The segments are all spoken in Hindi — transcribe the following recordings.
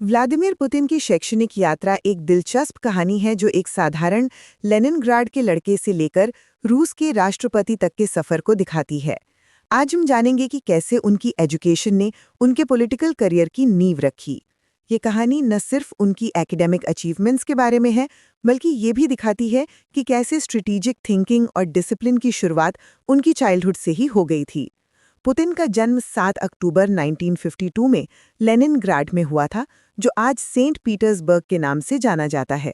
व्लादिमीर पुतिन की शैक्षणिक यात्रा एक दिलचस्प कहानी है जो एक साधारण लेनिनग्राड के लड़के से लेकर रूस के राष्ट्रपति तक के सफर को दिखाती है। आज हम जानेंगे कि कैसे उनकी एजुकेशन ने उनके पॉलिटिकल करियर की नींव रखी। ये कहानी न सिर्फ उनकी एकेडमिक अचीवमेंट्स के बारे में है, बल्कि ये भी दिखाती है कि कैसे स्ट्रेटेजिक थिंकिंग और डिसिप्लिन की शुरुआत उनकी चाइल्डहुड से ही हो गई थी। पुतिन का जन्म 7 अक्टूबर 1952 में लेनिनग्राड में हुआ था, जो आज सेंट पीटर्सबर्ग के नाम से जाना जाता है।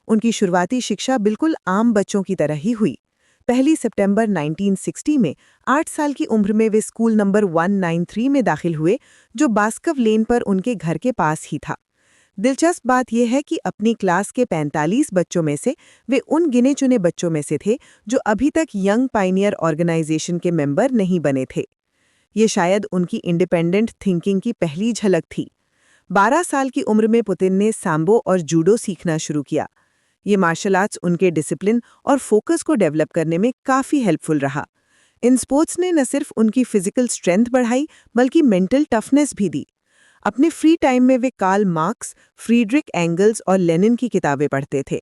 उनकी शुरुआती शिक्षा बिल्कुल आम बच्चों की तरह ही हुई। 1 सितंबर 1960 में 8 साल की उम्र में वे स्कूल नंबर 193 में दाखिल हुए, जो बास्कव लेन पर उनके घर के पास ही था। दिलचस्प बात यह है कि अपनी क्लास के 45 बच्चों में से वे उन गिने चुने बच्चों में से थे जो अभी तक यंग पायनियर ऑर्गेनाइजेशन के मेंबर नहीं बने थे। ये शायद उनकी इंडिपेंडेंट थिंकिंग की पहली झलक थी। 12 साल की उम्र में पुतिन ने सैम्बो और जूडो सीखना शुरू किया। ये मार्शल आर्ट्स उनके डिसिप्लिन और फोकस को डेवलप करने में काफ़ी हेल्पफुल रहा। इन स्पोर्ट्स ने न सिर्फ उनकी फिजिकल स्ट्रेंथ बढ़ाई, बल्कि मेंटल टफनेस भी दी। अपने फ्री टाइम में वे कार्ल मार्क्स, फ्रीडरिक एंगल्स और लेनिन की किताबें पढ़ते थे।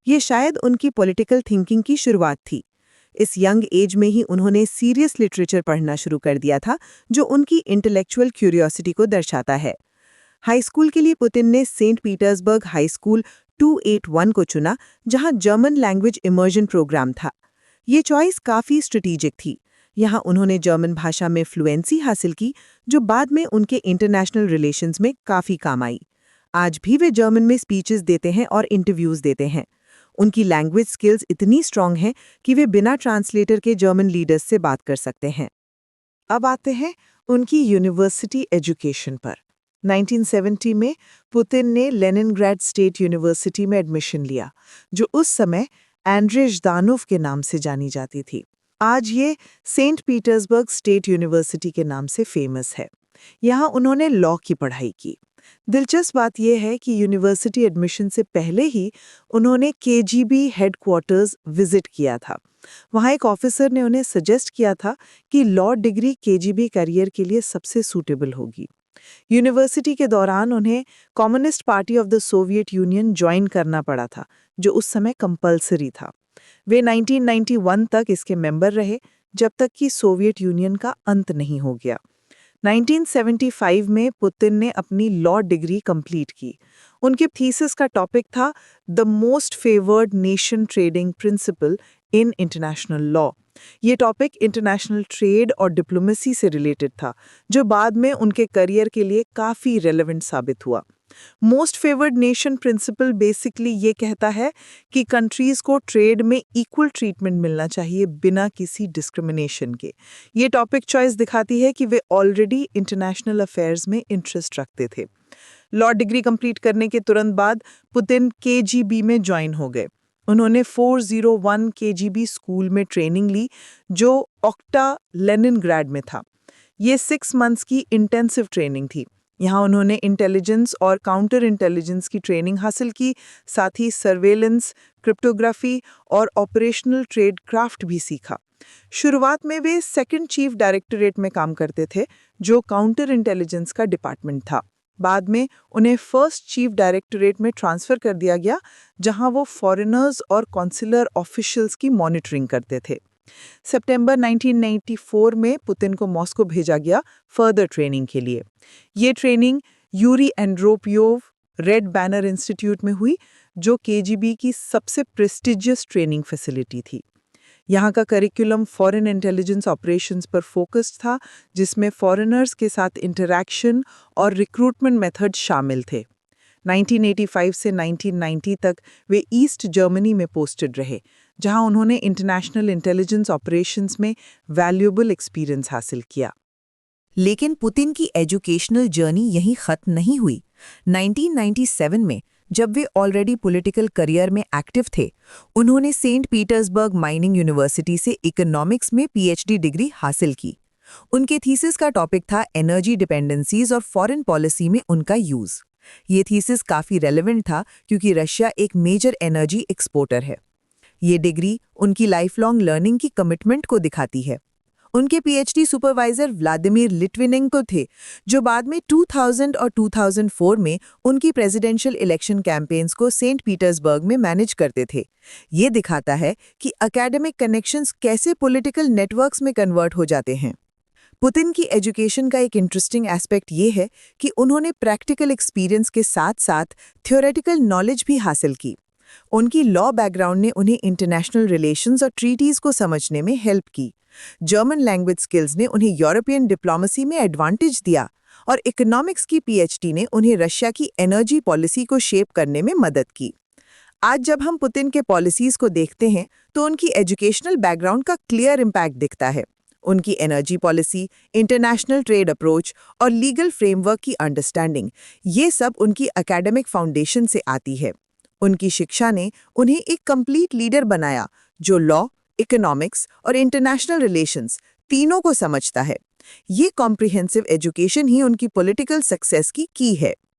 ये शायद उनकी पॉलिटिकल थिंकिंग की शुरुआत थी। इस यंग एज में ही उन्होंने सीरियस लिटरेचर पढ़ना शुरू कर दिया था, जो उनकी इंटेलेक्चुअल क्यूरियोसिटी को दर्शाता है। हाई स्कूल के लिए पुतिन ने सेंट पीटर्सबर्ग हाई स्कूल 281 को चुना, जहां जर्मन लैंग्वेज इमर्जन प्रोग्राम था। ये चॉइस काफ़ी स्ट्रेटेजिक थी। यहाँ उन्होंने जर्मन भाषा में फ्लुएंसी हासिल की, जो बाद में उनके इंटरनेशनल रिलेशंस में काफ़ी काम आई। आज भी वे जर्मन में स्पीचेस देते हैं और इंटरव्यूज़ देते हैं। उनकी लैंग्वेज स्किल्स इतनी स्ट्रांग हैं कि वे बिना ट्रांसलेटर के जर्मन लीडर्स से बात कर सकते हैं। अब आते हैं उनकी यूनिवर्सिटी एजुकेशन पर। 1970 में पुतिन ने लेनिनग्राड स्टेट यूनिवर्सिटी में एडमिशन लिया, जो उस समय एंड्रे ज़्दानोव के नाम से जानी जाती थी। आज ये सेंट पीटर्सबर्ग स्टेट यूनिवर्सिटी के नाम से फेमस है। यहाँ उन्होंने लॉ की पढ़ाई की। दिलचस्प बात यह है कि यूनिवर्सिटी एडमिशन से पहले ही उन्होंने केजीबी हेडक्वार्टर्स विजिट किया था। वहाँ एक ऑफिसर ने उन्हें सजेस्ट किया था कि लॉ डिग्री केजीबी करियर के लिए सबसे सूटेबल होगी। यूनिवर्सिटी के दौरान उन्हें communist party of the Soviet union join करना पड़ा था, जो उस समय कंपल्सरी था। वे 1991 तक इसके मेंबर रहे, जब तक कि सोवियत यूनियन का अंत नहीं हो गया। 1975 में पुतिन ने अपनी लॉ डिग्री कंप्लीट की। उनके थीसिस का टॉपिक था the most favoured nation trading principle in international law. ये टॉपिक इंटरनेशनल ट्रेड और डिप्लोमेसी से रिलेटेड था, जो बाद में उनके करियर के लिए काफ़ी रेलेवेंट साबित हुआ। Most favoured nation principle basically ये कहता है कि कंट्रीज़ को ट्रेड में इक्वल ट्रीटमेंट मिलना चाहिए बिना किसी डिस्क्रिमिनेशन के। ये टॉपिक चॉइस दिखाती है कि वे ऑलरेडी इंटरनेशनल अफेयर्स में इंटरेस्ट रखते थे। लॉ डिग्री कंप्लीट करने के तुरंत बाद पुतिन केजीबी में ज्वाइन हो गए। उन्होंने 401 केजीबी स्कूल में ट्रेनिंग ली, जो ओक्टा लेनिनग्राड में था। ये 6 मंथ्स की इंटेंसिव ट्रेनिंग थी। यहाँ उन्होंने इंटेलिजेंस और काउंटर इंटेलिजेंस की ट्रेनिंग हासिल की, साथ ही सर्वेलेंस, क्रिप्टोग्राफी और ऑपरेशनल ट्रेड क्राफ्ट भी सीखा। शुरुआत में वे सेकंड चीफ डायरेक्टरेट में काम करते थे, जो काउंटर इंटेलिजेंस का डिपार्टमेंट था। बाद में उन्हें फर्स्ट चीफ डायरेक्टरेट में ट्रांसफ़र कर दिया गया, जहां वो फॉरेनर्स और कॉन्सुलर ऑफिशियल्स की मॉनिटरिंग करते थे। सितंबर 1994 में पुतिन को मॉस्को भेजा गया फर्दर ट्रेनिंग के लिए। ये training Yuri Andropov Red Banner Institute में हुई, जो केजीबी की सबसे प्रेस्टिजियस ट्रेनिंग फैसिलिटी थी। यहाँ का करिकुलम फॉरेन इंटेलिजेंस ऑपरेशंस पर फोकस्ड था, जिसमें फॉरेनर्स के साथ इंटरैक्शन और रिक्रूटमेंट मेथड शामिल थे। 1985 से 1990 तक वे ईस्ट जर्मनी में पोस्टेड रहे, जहां उन्होंने इंटरनेशनल इंटेलिजेंस ऑपरेशंस में वैल्यूएबल एक्सपीरियंस हासिल किया। लेकिन पुतिन की एजुकेशनल जर्नी यहीं खत्म नहीं हुई। 1997 में जब वे ऑलरेडी पॉलिटिकल करियर में एक्टिव थे, उन्होंने सेंट पीटर्सबर्ग माइनिंग यूनिवर्सिटी से इकोनॉमिक्स में पीएचडी डिग्री हासिल की। उनके थीसिस का टॉपिक था एनर्जी डिपेंडेंसीज और फॉरेन पॉलिसी में उनका यूज़। ये थीसिस काफ़ी रेलेवेंट था क्योंकि रशिया एक मेजर एनर्जी एक्सपोर्टर है। ये डिग्री उनकी लाइफ लॉन्ग लर्निंग की कमिटमेंट को दिखाती है। उनके पीएचडी सुपरवाइजर व्लादिमीर लिट्विनेंको थे, जो बाद में 2000 और 2004 में उनकी प्रेसिडेंशियल इलेक्शन कैंपेन्स को सेंट पीटर्सबर्ग में मैनेज करते थे। ये दिखाता है कि एकेडमिक कनेक्शंस कैसे पॉलिटिकल नेटवर्क्स में कन्वर्ट हो जाते हैं। पुतिन की एजुकेशन का एक इंटरेस्टिंग एस्पेक्ट ये है कि उन्होंने प्रैक्टिकल एक्सपीरियंस के साथ-साथ थ्योरेटिकल नॉलेज भी हासिल की। उनकी लॉ बैकग्राउंड ने उन्हें इंटरनेशनल रिलेशंस और ट्रीटीज को समझने में हेल्प की। जर्मन लैंग्वेज स्किल्स ने उन्हें यूरोपियन डिप्लोमेसी में एडवांटेज दिया और इकोनॉमिक्स की पीएचडी ने उन्हें रशिया की एनर्जी पॉलिसी को शेप करने में मदद की। आज जब हम पुतिन के पॉलिसीज को देखते हैं तो उनकी एजुकेशनल बैकग्राउंड का क्लियर इम्पैक्ट दिखता है। उनकी energy policy, international trade approach और लीगल फ्रेमवर्क की अंडरस्टैंडिंग, ये सब उनकी एकेडमिक फाउंडेशन से आती है। उनकी शिक्षा ने उन्हें एक कंप्लीट लीडर बनाया जो लॉ, इकोनॉमिक्स और इंटरनेशनल रिलेशंस तीनों को समझता है। ये कॉम्प्रिहेंसिव एजुकेशन ही उनकी पॉलिटिकल सक्सेस की है।